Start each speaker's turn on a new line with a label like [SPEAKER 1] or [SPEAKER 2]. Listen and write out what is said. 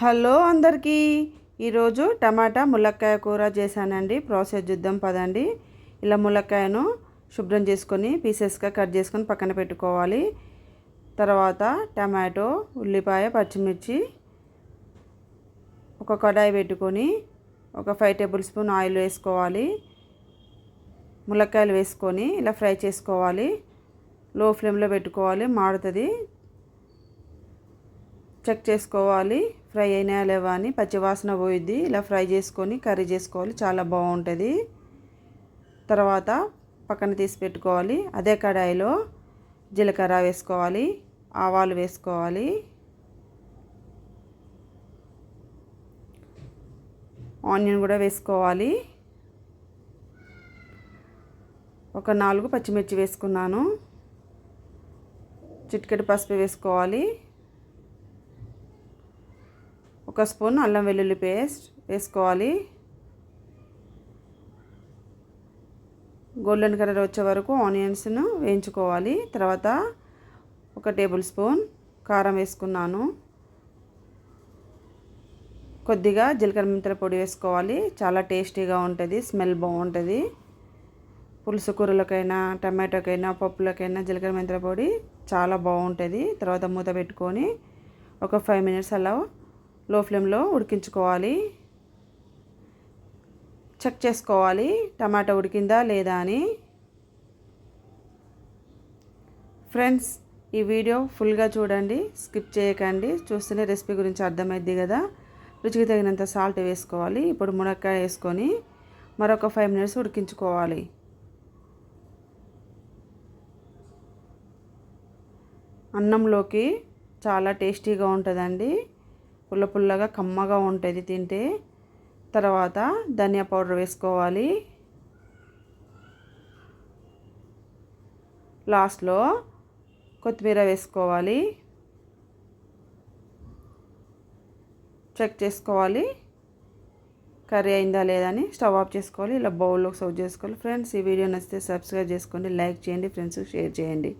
[SPEAKER 1] Hello అందరికీ ఈరోజు టమాటా ములక్కాయ కూర చేశానండి. ప్రాసెస్ చూద్దాం పదండి. ఇలా ములక్కాయను శుభ్రం చేసుకొని పీసెస్గా కట్ చేసుకొని పక్కన పెట్టుకోవాలి. తర్వాత టమాటో, ఉల్లిపాయ, పచ్చిమిర్చి ఒక కడాయి పెట్టుకొని ఒక 5 టేబుల్ స్పూన్ ఆయిల్ వేసుకోవాలి. ములక్కాయలు వేసుకొని ఇలా ఫ్రై చేసుకోవాలి. లో ఫ్లేమ్లో పెట్టుకోవాలి, మాడుతుంది. చెక్ చేసుకోవాలి ఫ్రై అయినా లేవా అని. పచ్చివాసన పోయిద్ది. ఇలా ఫ్రై చేసుకొని కర్రీ చేసుకోవాలి, చాలా బాగుంటుంది. తర్వాత పక్కన తీసి పెట్టుకోవాలి. అదే కడాయిలో జీలకర్ర వేసుకోవాలి, ఆవాలు వేసుకోవాలి, ఆనియన్ కూడా వేసుకోవాలి. ఒక 4 పచ్చిమిర్చి వేసుకున్నాను. చిటికెడు పసుపు వేసుకోవాలి. ఒక స్పూన్ అల్లం వెల్లుల్లి పేస్ట్ వేసుకోవాలి. గోల్డెన్ కలర్ వచ్చే వరకు ఆనియన్స్ను వేయించుకోవాలి. తర్వాత ఒక టేబుల్ స్పూన్ కారం వేసుకున్నాను. కొద్దిగా జీలకర్ర మెంతుల పొడి వేసుకోవాలి. చాలా టేస్టీగా ఉంటుంది, స్మెల్ బాగుంటుంది. పులుసు కూరలకైనా, టమాటోకైనా, పప్పులకైనా జీలకర్ర మెంతుల పొడి చాలా బాగుంటుంది. తర్వాత మూత పెట్టుకొని ఒక 5 మినిట్స్ అలా లో ఫ్లేమ్లో ఉడికించుకోవాలి. చెక్ చేసుకోవాలి టమాటా ఉడికిందా లేదా అని. ఫ్రెండ్స్, ఈ వీడియో ఫుల్గా చూడండి, స్కిప్ చేయకండి. చూస్తేనే రెసిపీ గురించి అర్థమైద్ది కదా. రుచికి తగినంత సాల్ట్ వేసుకోవాలి. ఇప్పుడు మునక్కాయ వేసుకొని మరొక 5 మినిట్స్ ఉడికించుకోవాలి. అన్నంలోకి చాలా టేస్టీగా ఉంటుందండి. పుల్ల పుల్లగా కమ్మగా ఉంటుంది తింటే. తర్వాత ధనియా పౌడర్ వేసుకోవాలి. లాస్ట్లో కొత్తిమీర వేసుకోవాలి. చెక్ చేసుకోవాలి కర్రీ అయిందా లేదా అని. స్టవ్ ఆఫ్ చేసుకోవాలి. ఇలా బౌల్లోకి సర్వ్ చేసుకోవాలి. ఫ్రెండ్స్, ఈ వీడియో నచ్చితే సబ్స్క్రైబ్ చేసుకోండి, లైక్ చేయండి, ఫ్రెండ్స్కి షేర్ చేయండి.